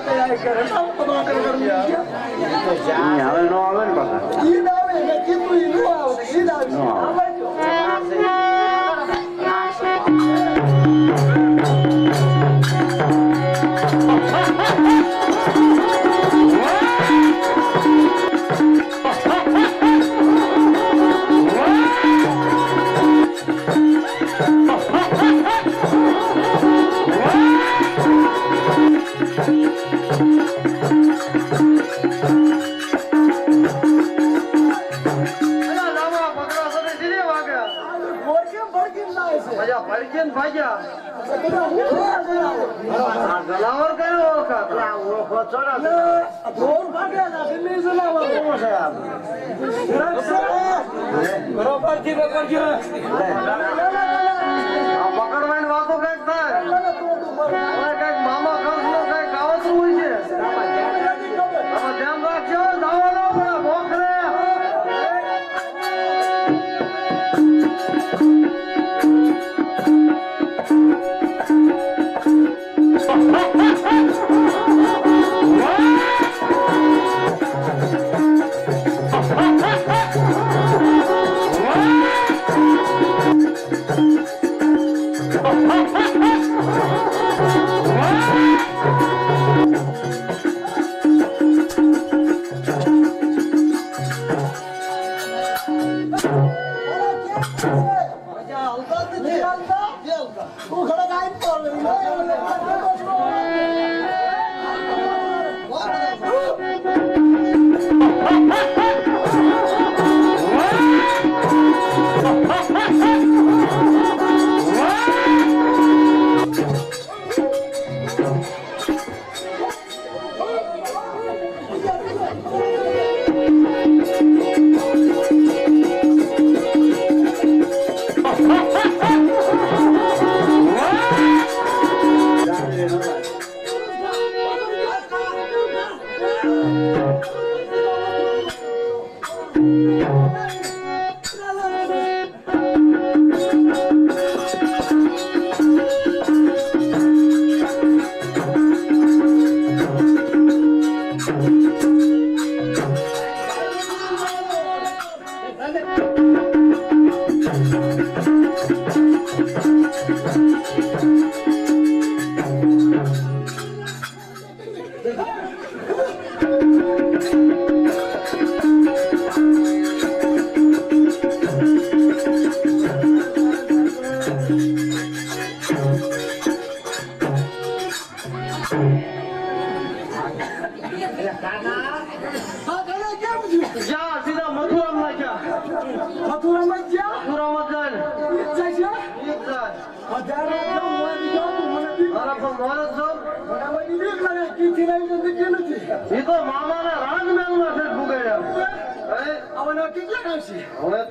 તૈયાર કરે સૌ પદો કરું હવે નો આવે ને બાપા ઈ ના આવે ને કીધું ઈ નો આવે ઈ ના આવે જલાવર કયો પકડવાની વાતો કઈક થાય કઈક મામા ખર્ચ નો કઈક કાવતરું હોય છે ધ્યાન રાખજો દાવાનો ભોખરે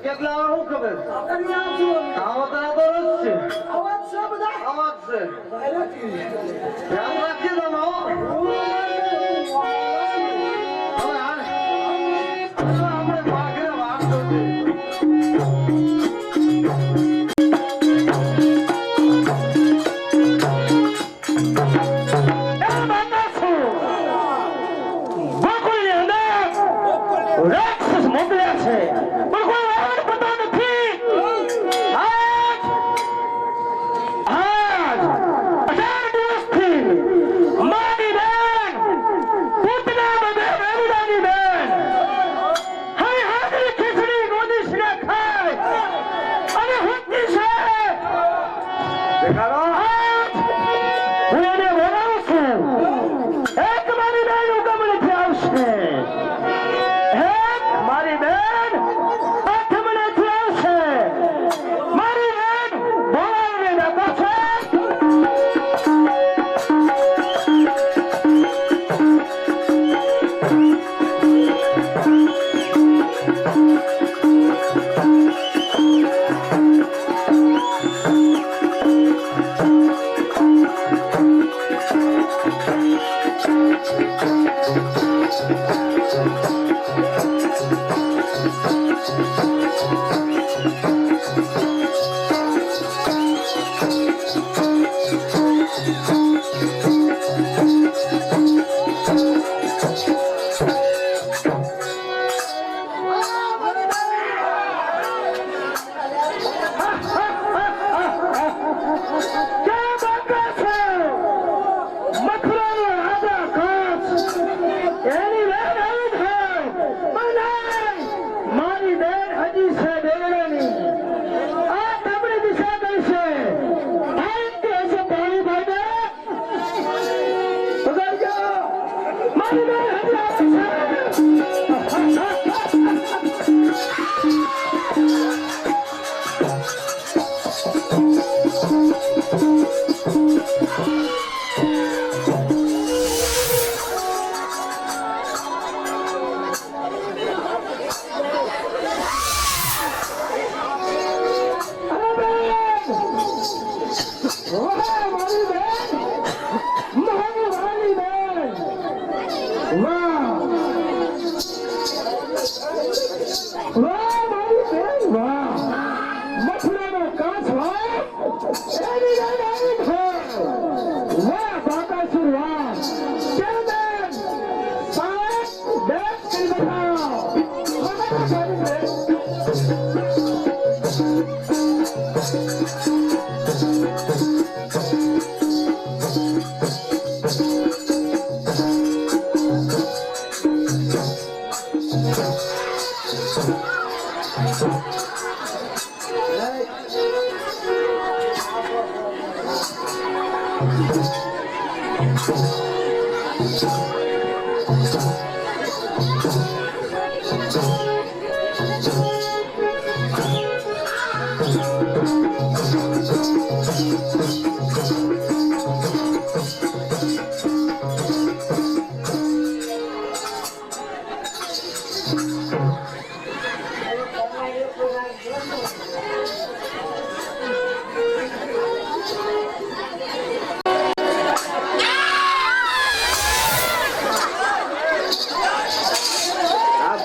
કેટલા શું ખબર અવાજ છે ધ્યાન રાખજે તમે આપણે ભાગરે વાત કરશે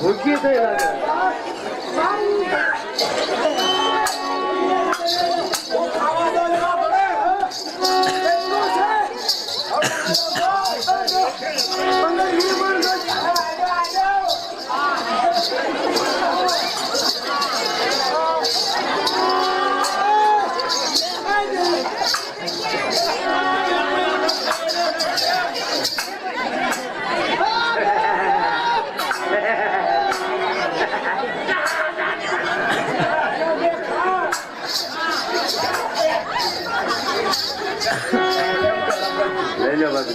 ભૂકી થઈ લાગે લઈ લો બાજુ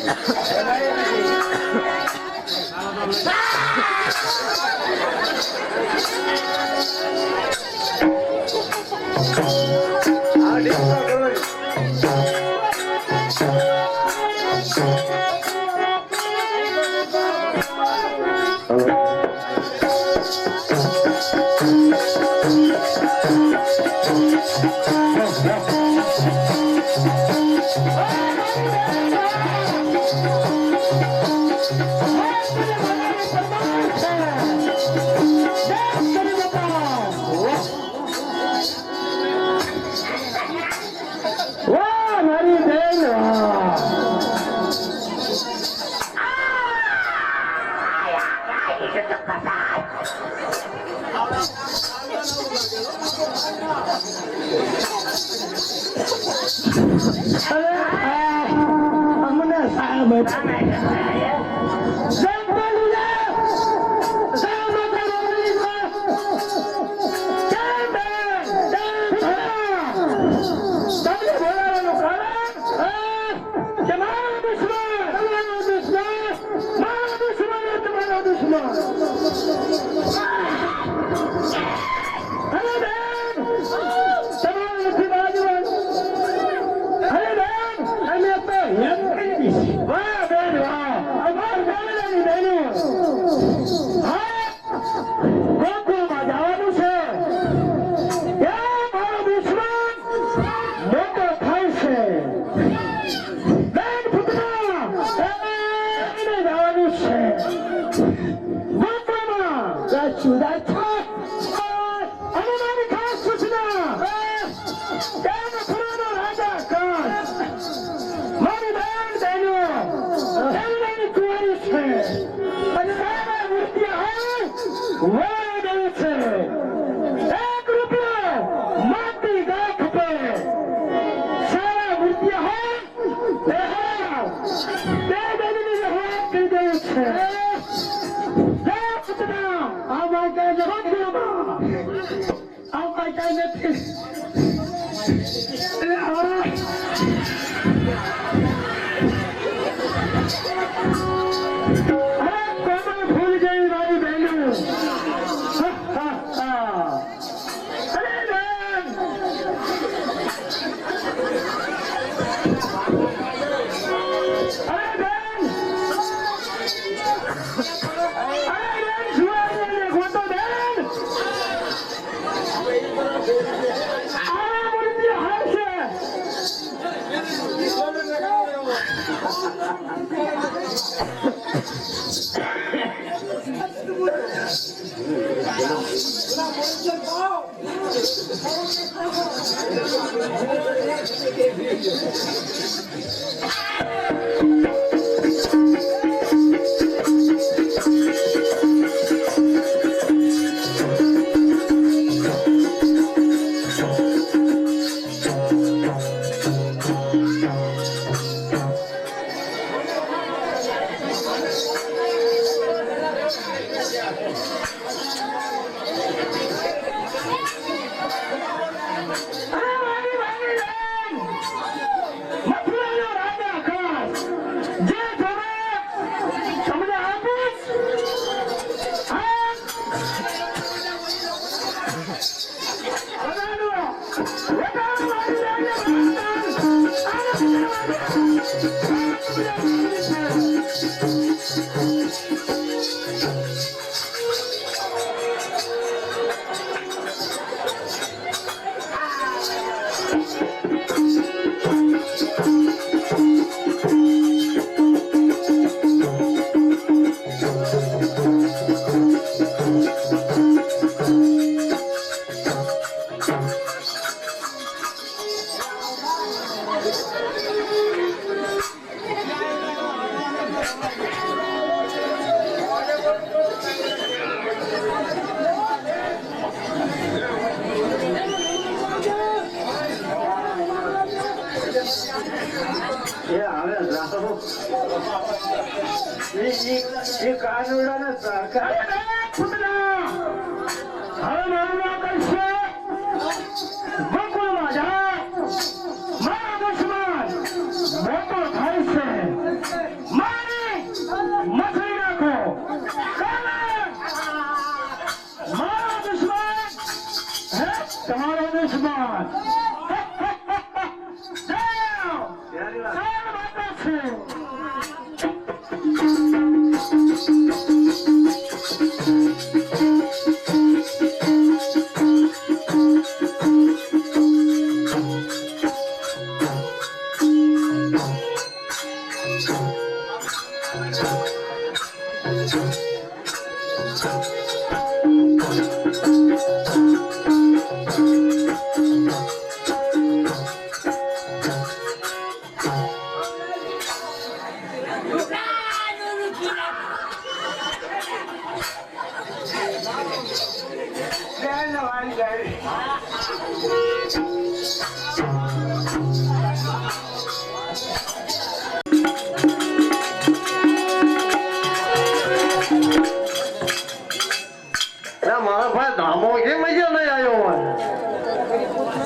મારા ભાઈ ધામો કેમ મજા નહીં આવ્યો હોય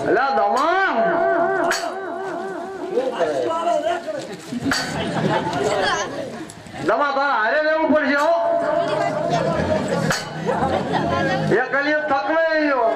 અલ્યા દમા દમા તારા હારે રહેવું પડશે હો એ કલીએ તક નહીં આવ્યો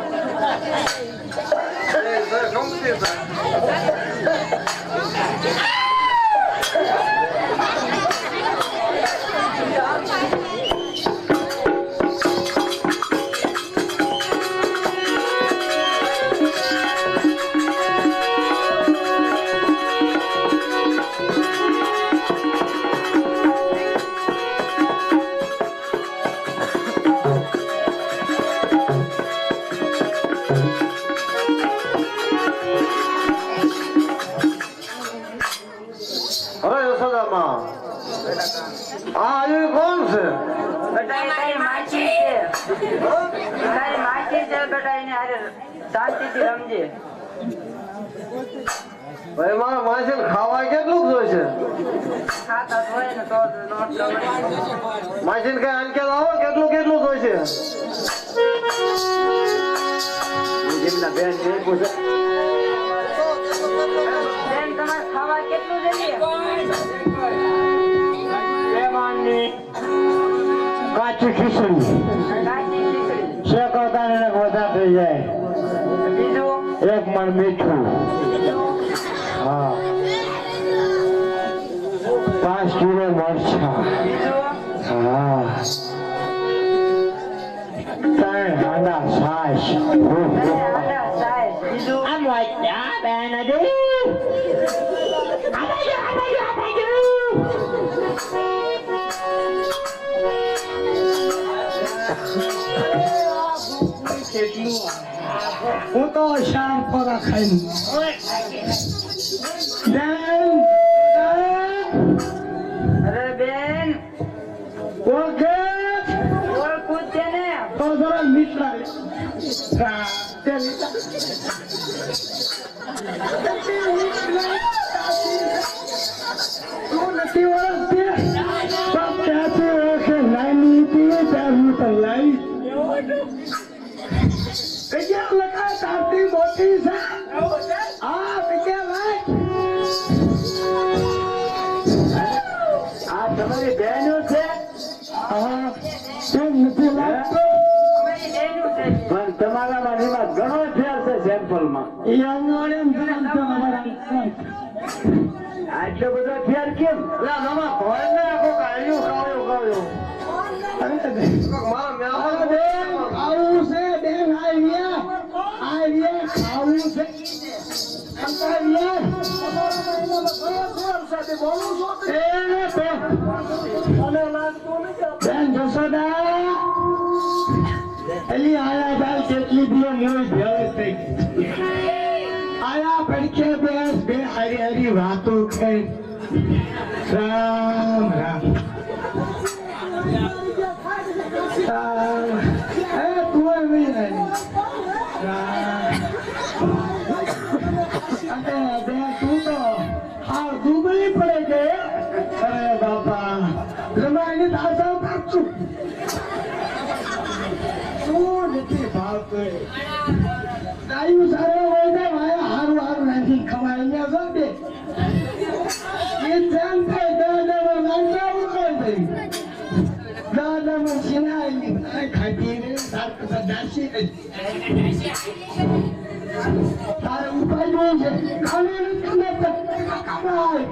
आयु कौन से तारी माची से बेटा इन्हें अरे शांति थी समझे भाई मारा मासी खावा કેટલું જોઈશે ખાતા હોય ને તો માસીન કઈ આન કે લાવો કેટલું જોઈશે જેમના બેન છે પૂછે બેન તમારે ખાવા કેટલું જોઈએ કાચી ખીચડી શેકવતા ને બધા થઈ જાય બીજું એક મણ મીઠું હા 5 કિલો મરચા હા 3 હાંડા છાશ બીજું આમ વાય બેન દે હું તો શામ પર ખાઈ અરે બેન ઓકે ઓળખું છે ને તો જરા મીઠ લાગે તું નથી ઓળખતી પણ ત્યાંથી ઓળખે નાની હતી ત્યાં તો લાઈ કયા લખા તારતી મોટી છે ફેર છે સેમ્પલમાં આટલો બધો ફેર કેમ? મારા અલી આયા દાલ કેટલી દિયો મોય ભેળ થઈ આયા પડકે બેસ બે હરી હરી વાતો કરી રામ રામ એ તું નહીં અરે બે તું તો હા દુબળી પડે કે અરે બાપા રમાઈને દાદા પાછું નથી ભાવતો ગાયું સારો હોય તો માયા હારું હારું નાખી ખવાય અહીંયા જો બે એ જેમ થાય દાદામાં નાચાવું કઈ થઈ દાદામાં સિનાયેલી ખાતી રે સારક દાસી તારે ઉપાય જોઈ છે ખાને નથી કમાય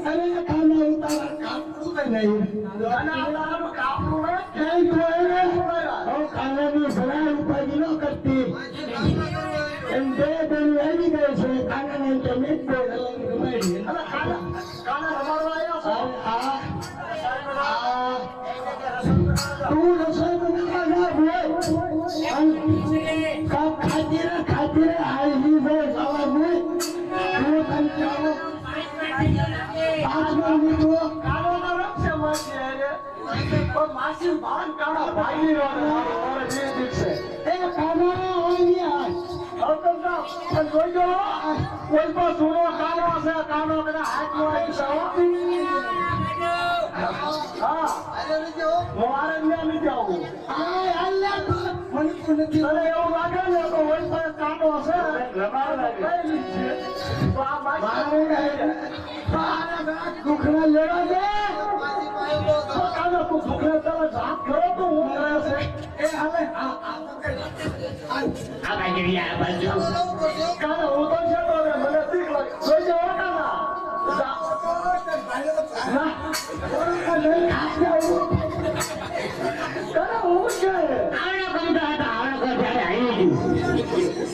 અરે કાના ઉતારા કાપવું તો નહીં કાનાની સલાહ ઉપાધિ ન કરતી એમ બે બેન આવી ગઈ છે કાનાને તમે જ બે ગુમાડી તું રસોઈ બનાવવા ના ભૂલ ખાતી રે આવી ભાઈ સવાર નહીં તું તને ચાલો 5 મિનિટ કાનો ન રક્ષે માસી ભાન કાળા ભાઈ દીકશે એ કાનો ઓલિયા અવતંકા પણ જોજો કોઈ પણ સુનો કાનો છે કાનો કદા હાથમાં આવી છે હા મોરે નહીં જાવું આ અલ્લાહ મને તો નથી અરે એવું લાગે ને તો કોઈ પણ કાનો છે રમાડ લાગે તો આ મારે દુખના લેવા દે કાનો તું દુખના તરફ હાથ કરો તો હું કરે છે એ હવે આ બાજુ કાનો હું તો છે તો મને દીક લાગે જોઈ જાવ કાના હું છે આવડો કંટા હતા આવડો કંટા આવી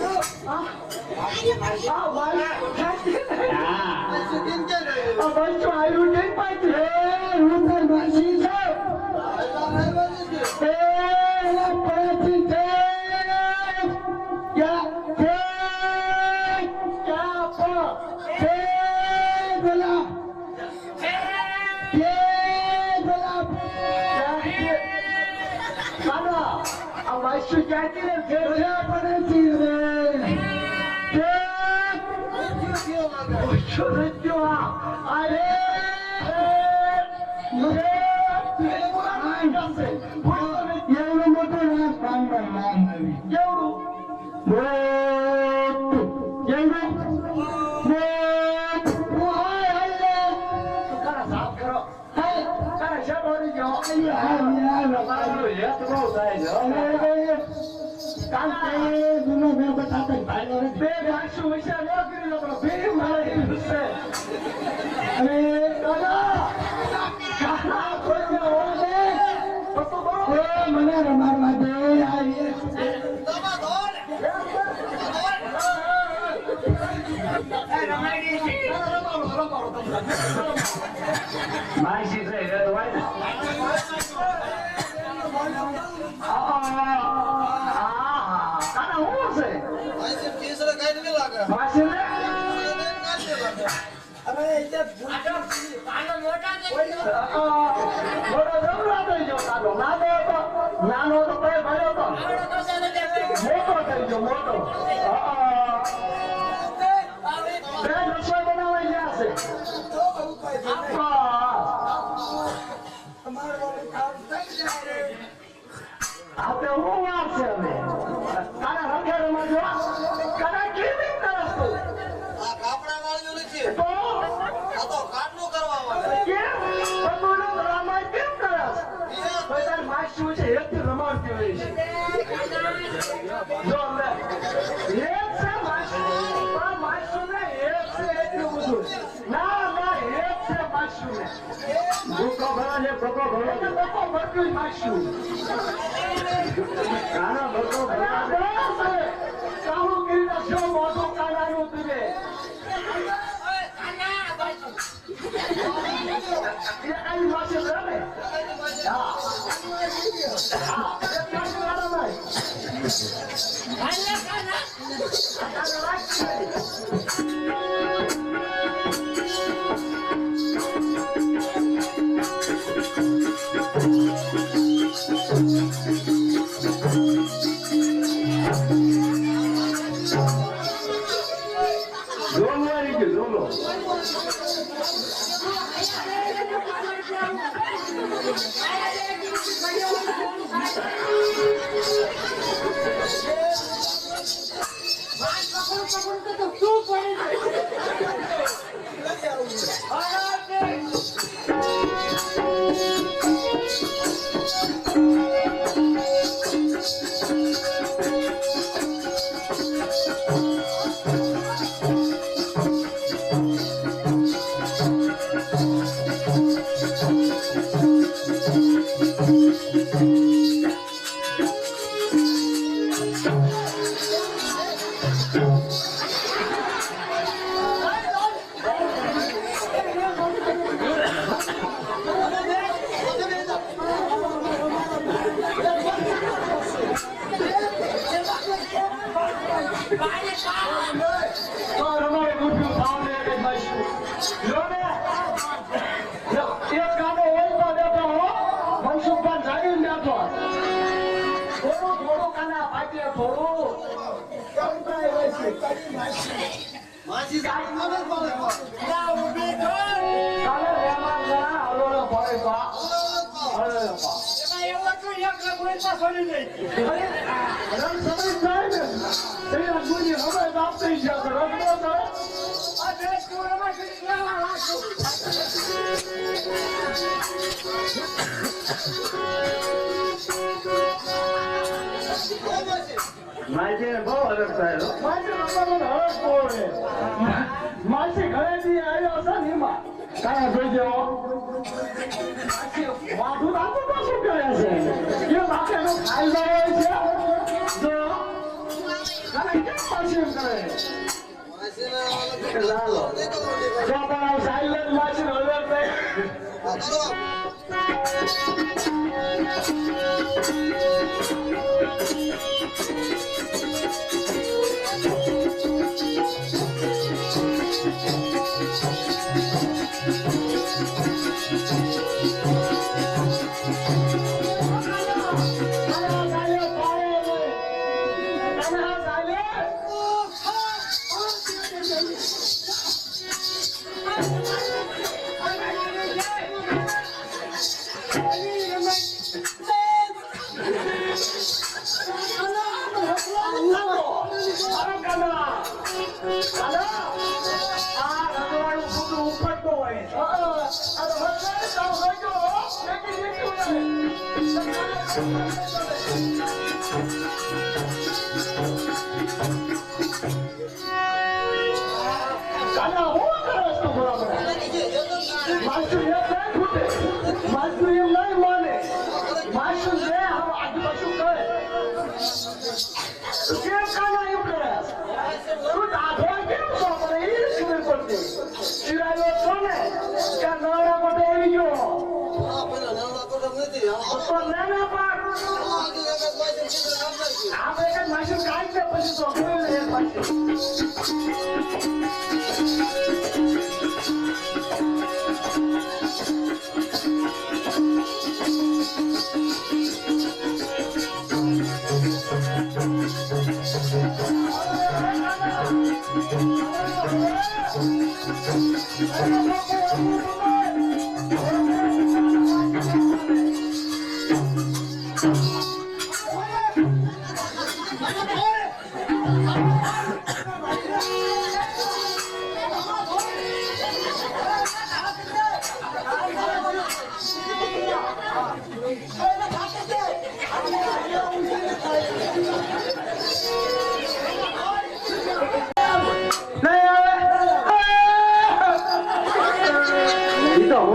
મને રમાડવા દે આવી માસી છે એ તો હોય ને કાના હું છે માસી ને અરે નાનો તો કઈ ભર્યો તો મોટો થઈ ગયો મોટો રસોઈ બનાવવા ગયા છે આપણે હું વાત છે હવે તારા રખેડમાં જો કદાચ કેવી તરફ તો કાપડા વાળ્યું નથી તો આ તો કાટનું કરવા વાળું કેમ બધું રામાયણ જો અમને એક છે માસું ને એક છે એટલું બધું ના એક છે માસું ને ભૂકો ભરા છે ભૂકો ભરતું માસું કાના ભૂકો ભરા કામું કરી નાખશો મોટું કાનાનું તુને આની પાસે બરાબર હા માસી ઘરેથી આવ્યો છે ને એમાં કાયા જોઈ દેવો વાઢું રાખું તો શું કરે છે એ બાપે નો ખાઈ જાય છે જો કાયા કેમ પાછી એમ કરે લાલો જો પણ સાયલેન્ટ માસી હલર નહીં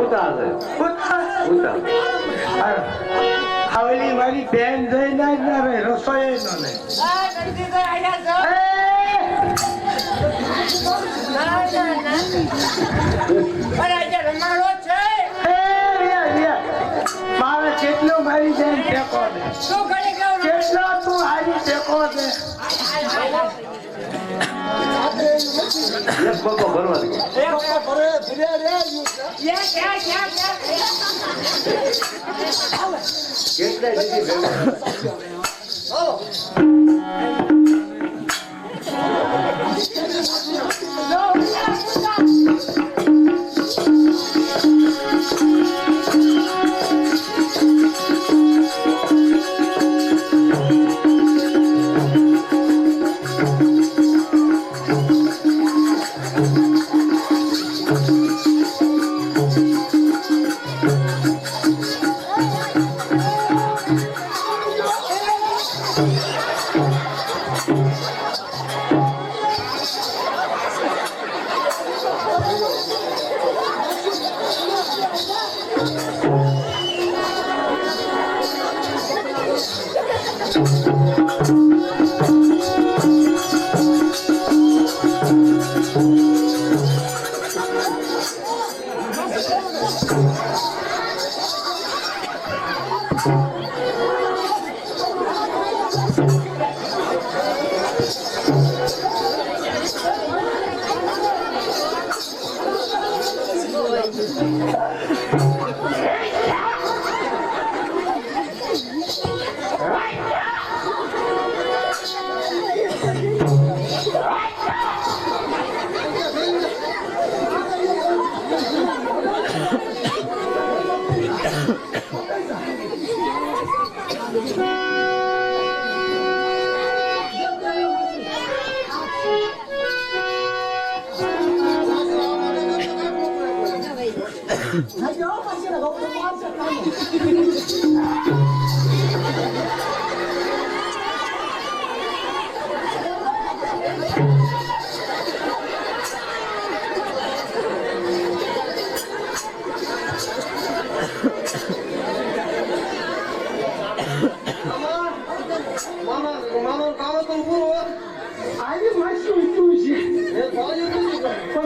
ઉતા છે ઉતા આવેલી મારી બેન જઈને જ ના રહે રસોઈ ન લે મારે જેટલો મારી બેન ટેકો દે જેટલો તું હારી ટેકો દે એક પગો ભરવા દે કેટલા દીધી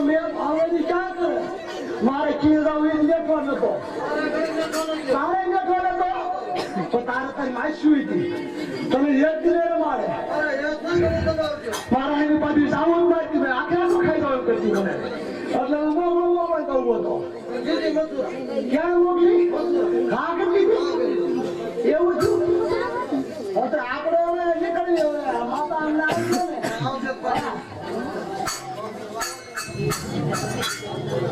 ભેગા મારે કિલ્લા બેઠો નતો તારે બેઠો નતો તો તારે તારી માસી હતી તમે એક દિને મારે મારા એની પાછી સાવન મારતી મેં આખા ખાઈ જવા કરતી મને એટલે હું મોકલવા તો ઉભો હતો ક્યાં મોકલી હા કેટલી એવું છું આપણે હવે નીકળી હવે માતા અમને આવી ને